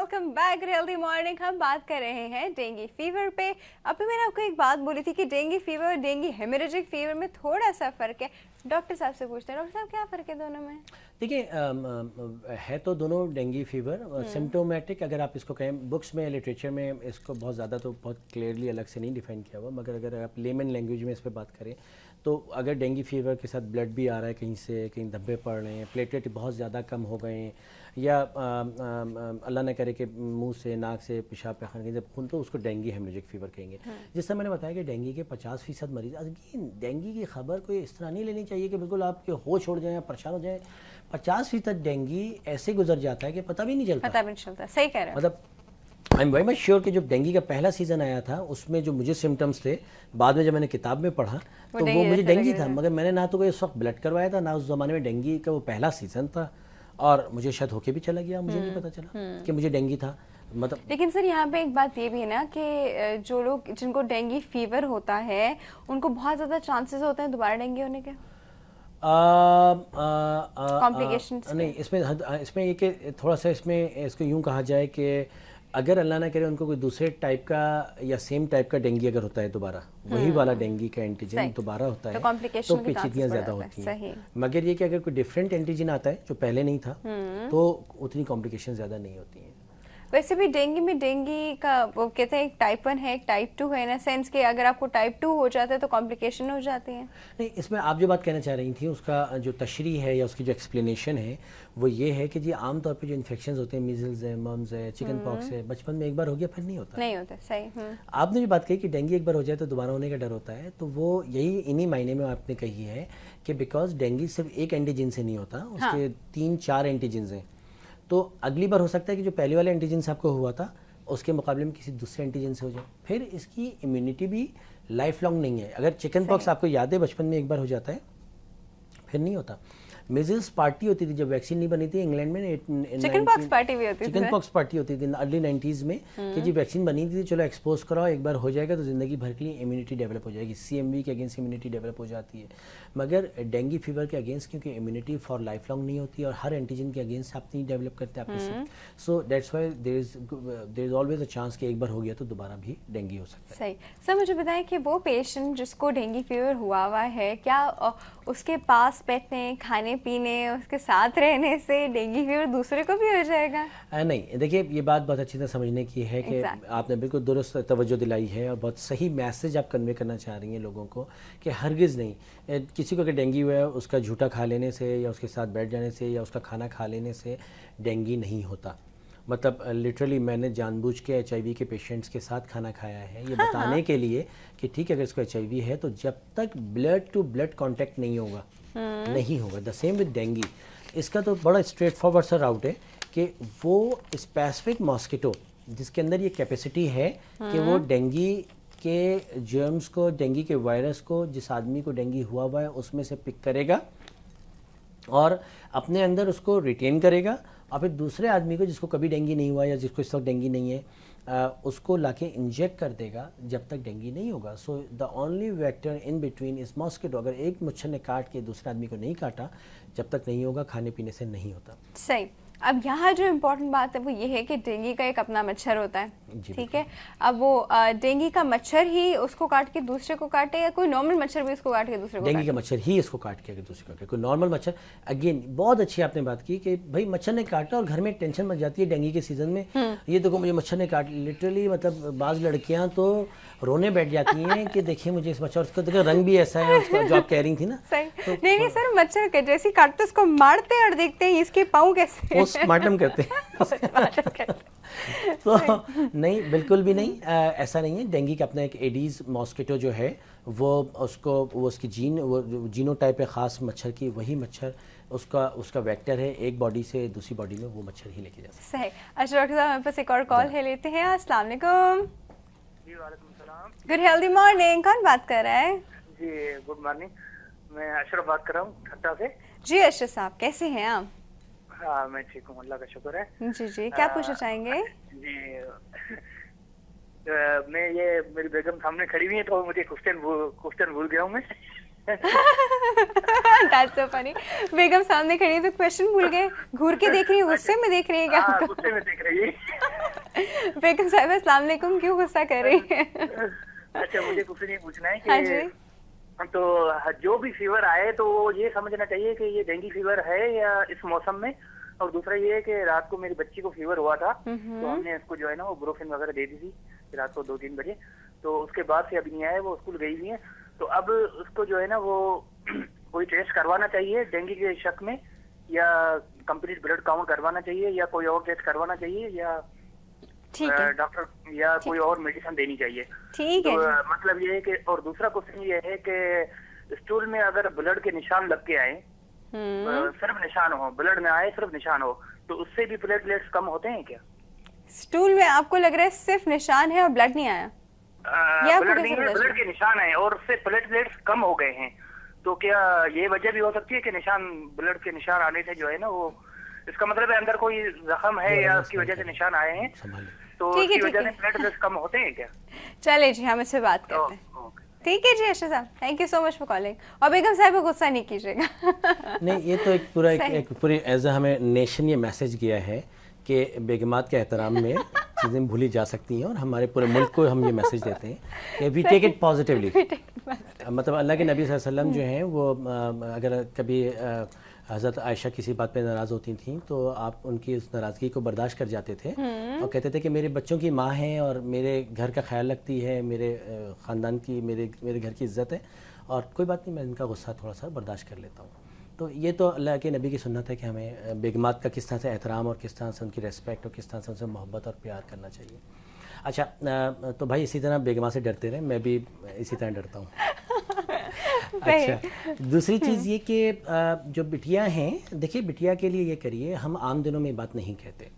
Welcome back healthy morning. हम बात कर रहे हैं डेंगू फीवर पे। अभी मैंने आपको एक बात बोली थी कि डेंगू फीवर और डेंगू हेमोरेजिक फीवर में थोड़ा सा फर्क है। डॉक्टर साहब से पूछते हैं, डॉक्टर साहब क्या फ़र्क है दोनों में? देखिए है तो दोनों डेंगू फीवर सिम्टोमेटिक, अगर आप इसको कहें बुक्स में लिटरेचर में इसको बहुत ज़्यादा तो बहुत क्लियरली अलग से नहीं डिफाइन किया हुआ, मगर अगर आप लेमन लैंग्वेज में इस पर बात करें तो अगर डेंगू फीवर के साथ ब्लड भी आ रहा है कहीं से, कहीं धब्बे पड़ रहे हैं, प्लेटलेट बहुत ज़्यादा कम हो गए हैं, या अल्लाह न करे कि मुंह से नाक से पेशाब पैखाना कहीं से खून, तो उसको डेंगू हेमोरेजिक फीवर कहेंगे। जिस तरह मैंने बताया कि डेंगू के 50% मरीज, अगेन डेंगू की खबर कोई इस तरह नहीं लेनी चाहिए कि बिल्कुल आपके होश उड़ जाए या परेशान हो जाए। 50% डेंगू ऐसे गुजर जाता है कि पता भी नहीं चलता। सही कह रहे हैं। मतलब I am very much sure कि जब डेंगू का पहला सीज़न आया था उसमें जो मुझे सिम्टम्स थे, बाद में जब मैंने किताब में पढ़ा तो वो मुझे डेंगू था, मगर मैंने ना तो कोई उस वक्त ब्लड करवाया था, ना उस ज़माने में डेंगू का वो पहला सीज़न था, और मुझे शायद होके भी चला गया, मुझे नहीं पता चला कि मुझे डेंगू था। मतलब लेकिन सर यहाँ पे एक बात ये भी है ना कि जो लोग जिनको डेंगू फीवर होता है उनको बहुत ज़्यादा चांसेस होते हैं दोबारा डेंगू होने के, कॉम्प्लिकेशंस नहीं। इसमें ये कि थोड़ा सा इसमें इसको यूँ कहा जाए कि अगर अल्लाह ना करे उनको कोई दूसरे टाइप का या सेम टाइप का डेंगू अगर होता है दोबारा, वही वाला डेंगू का एंटीजन दोबारा होता है तो पेचीदगियाँ ज़्यादा होती हैं। मगर ये कि अगर कोई डिफरेंट एंटीजन आता है जो पहले नहीं था तो उतनी कॉम्प्लिकेशन ज़्यादा नहीं होती हैं। वैसे भी डेंगू में डेंगू का वो कहते हैं एक टाइप 1 है, एक टाइप 2 है, ना सेंस कि अगर आपको टाइप 2 हो जाता है तो कॉम्प्लिकेशन हो जाती है। नहीं, इसमें आप जो बात कहना चाह रही थी उसका जो तशरीह है या उसकी जो एक्सप्लेनेशन है वो ये है कि जी आमतौर पे जो इन्फेक्शंस होते हैं, मीजल्स है, मम्स है, चिकन पॉक्स है, बचपन में एक बार हो गया फिर नहीं होता। सही। आपने जो बात कही कि डेंगू एक बार हो जाए तो दोबारा होने का डर होता है, तो वो यही इन्हीं मायने में आपने कही है कि बिकॉज डेंगू सिर्फ एक एंटीजन से नहीं होता, उसके 3-4 एंटीजन्स हैं। तो अगली बार हो सकता है कि जो पहले वाले एंटीजन से आपको हुआ था उसके मुकाबले में किसी दूसरे एंटीजन से हो जाए, फिर इसकी इम्यूनिटी भी लाइफ लॉन्ग नहीं है। अगर चिकन पॉक्स आपको याद है बचपन में एक बार हो जाता है फिर नहीं होता। मिजल्स पार्टी होती थी जब वैक्सीन नहीं बनी थी इंग्लैंड में, चिकन पॉक्स पार्टी भी होती थी, चिकन पॉक्स पार्टी होती थी अर्ली 90s में कि जी वैक्सीन बनी थी, चलो एक्सपोज कराओ, एक बार हो जाएगा तो ज़िंदगी भर के लिए इम्यूनिटी डेवलप हो जाएगी, CMV के अगेंस्ट इम्यूनिटी डेवलप हो जाती है। मगर डेंगू फीवर के अगेंस्ट क्योंकि इम्यूनिटी फॉर लाइफ लॉन्ग नहीं होती और हर एंटीजन के अगेंस्ट आप नहीं डेवलप करते आपके साथ, so that's why there is always a chance कि एक बार हो गया तो दोबारा भी डेंगू हो सकता है। सही। सर मुझे बताएं कि वो पेशेंट जिसको डेंगू फीवर हुआ है, क्या उसके पास बैठने, खाने पीने, उसके साथ रहने से डेंगू फीवर दूसरे को भी हो जाएगा? नहीं, देखिए ये बात बहुत अच्छी तरह समझने की है कि आपने बिल्कुल दुरुस्त तवज्जो दिलाई है और बहुत सही मैसेज आप कन्वे करना चाह रही हैं लोगों को कि हरगिज़ नहीं, किसी को अगर डेंगू हुआ है उसका झूठा खा लेने से या उसके साथ बैठ जाने से या उसका खाना खा लेने से डेंगू नहीं होता। मतलब लिटरली मैंने जानबूझ के HIV के पेशेंट्स के साथ खाना खाया है ये बताने के लिए कि ठीक है अगर इसको HIV है तो जब तक ब्लड टू ब्लड कांटेक्ट नहीं होगा नहीं होगा। द सेम विद डेंगू, इसका तो बड़ा स्ट्रेट फॉरवर्ड सा राउट है कि वो स्पेसिफिक मॉस्किटो जिसके अंदर ये कैपेसिटी है कि वो डेंगू के जर्म्स को, डेंगू के वायरस को, जिस आदमी को डेंगू हुआ है उसमें से पिक करेगा और अपने अंदर उसको रिटेन करेगा, और फिर दूसरे आदमी को जिसको कभी डेंगू नहीं हुआ या जिसको इस वक्त डेंगू नहीं है उसको लाके इंजेक्ट कर देगा जब तक डेंगू नहीं होगा। So the only vector in between is mosquito. अगर एक मच्छर ने काट के दूसरे आदमी को नहीं काटा जब तक नहीं होगा, खाने पीने से नहीं होता। सही। अब यहाँ जो इम्पोर्टेंट बात है वो ये है कि डेंगू का एक अपना मच्छर होता है, ठीक है। अब वो डेंगू का मच्छर ही उसको काट के दूसरे को काटे या कोई नॉर्मल मच्छर भी उसको काट के दूसरे को? डेंगू का मच्छर ही इसको काट के दूसरे को काटे, कोई नॉर्मल मच्छर। अगेन बहुत अच्छी आपने बात की कि भाई मच्छर ने काटा और घर में टेंशन मच जाती है डेंगू के सीजन में, ये देखो मुझे मच्छर ने काट, लिटरली मतलब बाज लड़कियां तो रोने बैठ जाती हैं कि देखिए मुझे इस मच्छर, उसका देखो रंग भी ऐसा है उसका जो आप कह रही थी ना। तो नहीं सर, मच्छर जैसे काटते उसको मारते हैं और देखते हैं इसके पाँव कैसे पोस्टमार्टम करते हैं तो नहीं, बिल्कुल भी नहीं, ऐसा नहीं है। डेंगू का अपना एक एडीज मॉस्किटो जो है वो उसकी जीनोटाइप है ख़ास मच्छर की, वही मच्छर उसका वेक्टर है, एक बॉडी से दूसरी बॉडी में वो मच्छर ही लेके जा सकता है। सही। अच्छा डॉक्टर साहब, हमारे पास एक और कॉल है, लेते हैं। अस्सलाम वालेकुम। जी वालेकुम सलाम। गुड हेल्दी मॉर्निंग, कौन बात कर रहा है? जी गुड मॉर्निंग, मैं अशरफ बात कर रहा हूँ ठट्टा से। जी अशरफ साहब, कैसे हैं आप? हाँ मैं ठीक हूँ, अल्लाह का शुक्र है। जी क्या पूछना चाहेंगे? जी मैं ये मेरी बेगम सामने खड़ी हुई है तो मुझे क्वेश्चन भूल गया हूँ मैं। That's so funny. बेगम सामने खड़ी है तो क्वेश्चन भूल गए, घूर के देख रही है, गुस्से में देख रही है क्या? गुस्से में देख रही है। बेगम साहिबा अस्सलाम वालेकुम, क्यों गुस्सा कर रही है? अच्छा, मुझे कुछ नहीं पूछना है हाँ कि जी। तो जो भी फीवर आए तो वो ये समझना चाहिए कि ये डेंगू फीवर है या इस मौसम में। और दूसरा ये है कि रात को मेरी बच्ची को फीवर हुआ था, तो हमने इसको जो है ना वो ब्रोफिन वगैरह दे दी थी रात को 2-3 बजे। तो उसके बाद से अभी नहीं आया, वो स्कूल गई हुई है। तो अब उसको जो है ना वो कोई टेस्ट करवाना चाहिए डेंगू के शक में, या कंप्लीट ब्लड काउंट करवाना चाहिए, या कोई और टेस्ट करवाना चाहिए, या ठीक है, डॉक्टर या कोई और मेडिसिन देनी चाहिए। ठीक है तो जी। मतलब ये है कि, और दूसरा क्वेश्चन ये है कि स्टूल में अगर ब्लड के निशान लग के आए, सिर्फ निशान हो, ब्लड में आए सिर्फ निशान हो, तो उससे भी प्लेटलेट्स कम होते हैं क्या? स्टूल में आपको लग रहा है सिर्फ निशान है और ब्लड नहीं आया? ये आपको ब्लड कैसे नहीं है, पता ब्लड चला? के निशान है और उससे प्लेटलेट्स कम हो गए हैं, तो क्या ये वजह भी हो सकती है कि निशान, ब्लड के निशान आने से जो है ना वो, इसका मतलब है अंदर कोई जख्म है या उसकी वजह से निशान आए हैं, तो ठीक है, उसकी वजह ठीक से है। प्लेटलेट्स कम होते हैं क्या? चले जी, हम इससे बात करते हैं। ओके। ठीक है जी अशरफ साहब, thank you so much for calling. और बेगम साहब को गुस्सा नहीं कीजिएगा। नहीं, ये तो एक पूरा सही। एक पूरी एज हमें नेशन ये मैसेज किया है कि बेगमात के एहतराम में चीज़ें भूली जा सकती हैं, और हमारे पूरे मुल्क को हम ये मैसेज देते हैं कि वी टेक इट पॉजिटिवली। मतलब अल्लाह के नबी सल्लल्लाहु अलैहि वसल्लम जो हैं वो अगर कभी हज़रत आयशा किसी बात पे नाराज़ होती थी तो आप उनकी उस नाराज़गी को बर्दाश्त कर जाते थे और कहते थे कि मेरे बच्चों की माँ है और मेरे घर का ख्याल रखती है, मेरे ख़ानदान की, मेरे घर की इज़्ज़त है, और कोई बात नहीं, मैं इनका गुस्सा थोड़ा सा बर्दाश्त कर लेता हूँ। तो ये तो अल्लाह के नबी की सुन्नत है कि हमें बेगमात का किस तरह से एहतराम और किस तरह से उनकी रेस्पेक्ट और किस तरह से उनसे मोहब्बत और प्यार करना चाहिए। अच्छा, तो भाई इसी तरह बेगमा से डरते रहे, मैं भी इसी तरह डरता हूँ। अच्छा, दूसरी चीज़ ये कि जो बिटियां हैं, देखिए बिटिया के लिए ये करिए, हम आम दिनों में बात नहीं कहते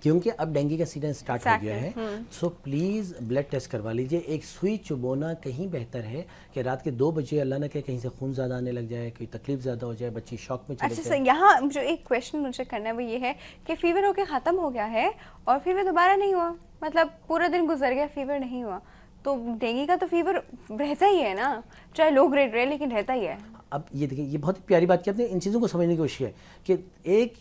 क्योंकि अब डेंगू का सीजन स्टार्ट हो गया है। सो प्लीज़ ब्लड टेस्ट करवा लीजिए। एक सुई चुबोना कहीं बेहतर है कि रात के 2 बजे अल्लाह न करे कहीं से खून ज़्यादा आने लग जाए, कोई तकलीफ ज़्यादा हो जाए, बच्ची शॉक में चले अच्छा जाए। सर, यहाँ जो एक क्वेश्चन मुझे करना है वो ये है कि फीवर होके ख़त्म हो गया है और फीवर दोबारा नहीं हुआ, मतलब पूरा दिन गुजर गया, फीवर नहीं हुआ, तो डेंगू का तो फीवर रहता ही है ना, चाहे लो ग्रेड रहे लेकिन रहता ही है। अब ये देखिए, ये बहुत ही प्यारी बात की आपने, इन चीज़ों को समझने की कोशिश है कि एक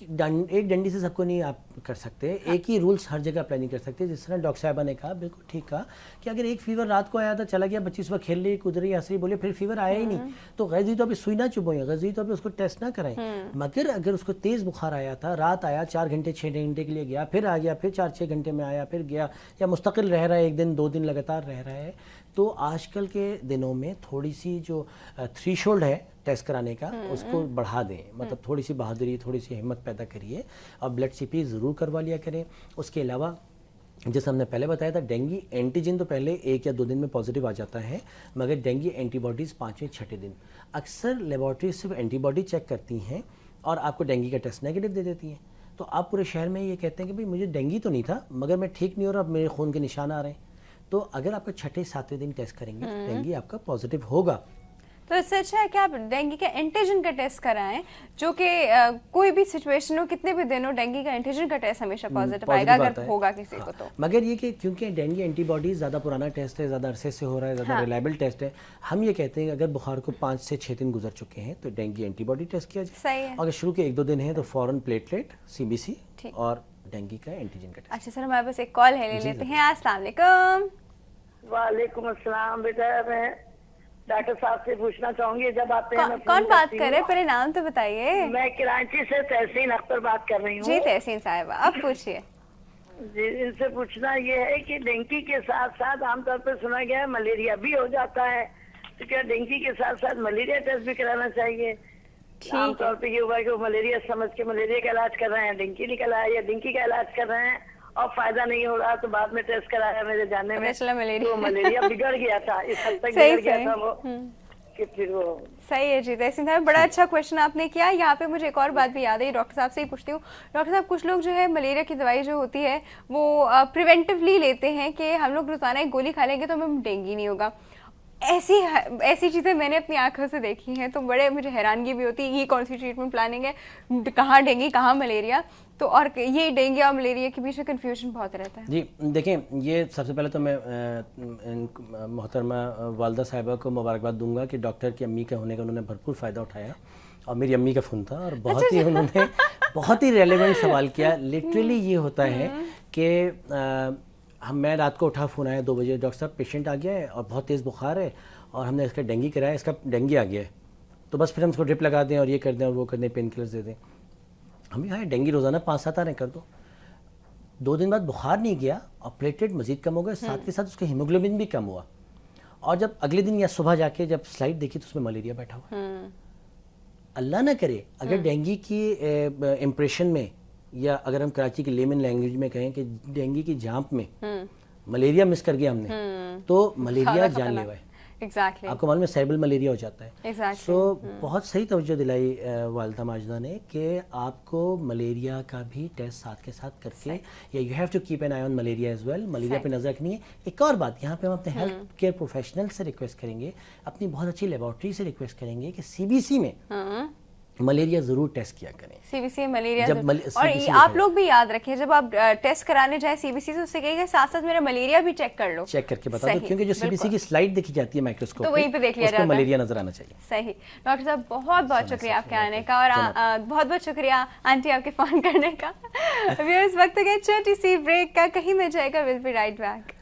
डंडी से सबको नहीं आप कर सकते, एक ही रूल्स हर जगह अप्लाई नहीं कर सकते। जिस तरह डॉक्टर साहबा ने कहा, बिल्कुल ठीक कहा कि अगर एक फीवर रात को आया था, चला गया, बच्ची सुबह खेल रही, कूद रही, हंस रही, बोले फिर फीवर आया ही नहीं, तो गैज़ी तो अभी सुई ना चुभोएं, गैज़ी तो अभी उसको टेस्ट ना कराएं। मगर अगर उसको तेज़ बुखार आया था, रात आया, 4 घंटे 6 घंटे के लिए गया, फिर आ गया, फिर 4-6 घंटे में आया, फिर गया, या मुस्तकिल रह रहा है, 1 दिन 2 दिन लगातार रह रहा है, तो आजकल के दिनों में थोड़ी सी जो थ्रेशोल्ड है टेस्ट कराने का, उसको बढ़ा दें, मतलब थोड़ी सी बहादुरी, थोड़ी सी हिम्मत पैदा करिए और ब्लड सीपी ज़रूर करवा लिया करें। उसके अलावा जैसे हमने पहले बताया था, डेंगू एंटीजन तो पहले 1 या 2 दिन में पॉजिटिव आ जाता है, मगर डेंगू एंटीबॉडीज़ 5वें-6ठे दिन। अक्सर लेबॉर्ट्री सिर्फ एंटीबॉडी चेक करती हैं और आपको डेंगू का टेस्ट नेगेटिव दे देती हैं। तो आप पूरे शहर में ये कहते हैं कि भाई मुझे डेंगू तो नहीं था, मगर मैं ठीक नहीं हो रहा, अब मेरे खून के निशान आ रहे हैं। तो अगर आपका 6ठे-7वें दिन टेस्ट करेंगे तो डेंगू आपका पॉजिटिव होगा। तो इससे अच्छा है कि आप डेंगू का एंटीजन का टेस्ट कराएं, जो कि कोई भी सिचुएशन हो, कितने भी दिन हो, डेंगू का एंटीजन का टेस्ट हमेशा पॉजिटिव आएगा अगर होगा किसी को तो। मगर ये कि क्योंकि डेंगू एंटीबॉडीज ज़्यादा पुराना टेस्ट है, ज़्यादा अरसे से हो रहा है, ज़्यादा रिलायबल टेस्ट है, हम ये कहते हैं कि अगर बुखार को 5 से 6 दिन गुजर चुके हैं तो डेंगू एंटीबॉडी टेस्ट किया जाए। सही है। अगर शुरू के 1-2 दिन है तो फौरन प्लेटलेट, सीबीसी और डेंगू का एंटीजन का टेस्ट। अच्छा सर, हमारे पास एक कॉल है, ले लेते हैं। अस्सलाम वालेकुम। वालेकुम अस्सलाम। बेटा मैं डॉक्टर साहब से पूछना चाहूंगी, जब आते हैं मैं फोन कौन बात करती कर हूँ। रहे हैं, पहले नाम तो बताइए। मैं कराची से तहसीन अख्तर बात कर रही हूँ। जी तहसीन साहिबा, अब पूछिए। जी, इनसे पूछना ये है कि डेंगू के साथ साथ आमतौर पर सुना गया है मलेरिया भी हो जाता है, तो क्या डेंगू के साथ साथ मलेरिया टेस्ट भी कराना चाहिए? आमतौर पर ये हुआ है कि वो मलेरिया समझ के मलेरिया का इलाज कर रहे हैं, डेंगू निकला है, या डेंगू का इलाज कर रहे हैं और फायदा नहीं हो रहा, तो बाद में टेस्ट कराया मेरे जानने में तो मलेरिया बिगड़ गया था, इस हद तक बिगड़ गया था वो कि फिर वो। सही है जी तहसीन साहब, बड़ा अच्छा क्वेश्चन आपने किया। यहाँ पे मुझे एक और बात भी याद है, डॉक्टर साहब से ही पूछती हूँ। डॉक्टर साहब, कुछ लोग जो है मलेरिया की दवाई जो होती है वो प्रिवेंटिवली लेते हैं कि हम लोग रोजाना एक गोली खा लेंगे तो हमें डेंगू नहीं होगा। ऐसी चीज़ें मैंने अपनी आंखों से देखी हैं, तो बड़े मुझे हैरानगी भी होती है, ये कौन सी ट्रीटमेंट प्लानिंग है, कहाँ डेंगू कहाँ मलेरिया, तो और ये डेंगू और मलेरिया के बीच में कन्फ्यूजन बहुत रहता है। जी देखें, ये सबसे पहले तो मैं मोहतरमा वालदा साहिबा को मुबारकबाद दूंगा कि डॉक्टर की अम्मी का होने का उन्होंने भरपूर फ़ायदा उठाया, और मेरी अम्मी का फ़ोन था और बहुत ही उन्होंने बहुत ही रेलेवेंट सवाल किया। लिटरली ये होता है کہ میں رات کو اٹھا، فون آیا 2 بجے، ڈاکٹر صاحب پیشنٹ آ گیا ہے اور بہت تیز بخار ہے اور ہم نے اس کا ڈینگی کرایا، اس کا ڈینگی آ گیا ہے، تو بس پھر ہم اس کو ڈرپ لگا دیں اور یہ کر دیں اور وہ کر دیں، پین کلرز دے دیں. ہم کہا ڈینگی روزانہ 5-7 آ رہے ہیں، کر دو. 2 دن بعد بخار نہیں گیا اور پلیٹلیٹ مزید کم ہو گئے، ساتھ کے ساتھ اس کا ہیموگلوبن بھی کم ہوا. اور جب اگلے دن یا صبح جا کے جب سلائڈ دیکھی تو اس میں ملیریا بیٹھا ہوا. اللہ نہ کرے اگر ڈینگی کی امپریشن میں، یا اگر ہم کراچی کی لیمن لینگویج میں کہیں کہ ڈینگی کی جھانپ میں ملیریا مس کر گیا ہم نے، تو ملیریا جان لیوا ہے. ایگزیکٹلی آپ کو معلوم ہے سیریبل ملیریا ہو جاتا ہے. ایگزیکٹلی. سو بہت صحیح توجہ دلائی والدہ ماجدہ نے کہ آپ کو ملیریا کا بھی ٹیسٹ ساتھ کے ساتھ کر کے، یا you have to keep an eye on malaria as well. Malaria پہ نظر رکھنی ہے. ایک اور بات یہاں پہ ہم اپنے ہیلتھ کیئر پروفیشنل سے ریکویسٹ کریں گے، اپنی بہت اچھی لیبارٹری سے ریکویسٹ کریں گے کہ سی بی سی میں ملیریا ضرور ٹیسٹ کیا کریں. سی بی سی ملیریا جب اور آپ لوگ بھی یاد رکھیں جب آپ ٹیسٹ کرانے جائیں سی بی سی سے، اس سے کہیے کہ ساتھ ساتھ میرا ملیریا بھی چیک کر لو، چیک کر کے بتا دو، کیونکہ جو سی بی سی کی سلائڈ دیکھی جاتی ہے مائکروسکوپ تو وہیں پہ دیکھ لیا جاتا ہے، ملیریا نظر آنا چاہیے. صحیح. ڈاکٹر صاحب بہت بہت شکریہ آپ کے آنے کا، اور بہت بہت شکریہ آنٹی آپ کے فون کرنے کا. ویئرز وقت ہو گیا چھوٹی سی بریک کا، کہیں نہ جائے گا، ول بی رائٹ بیک.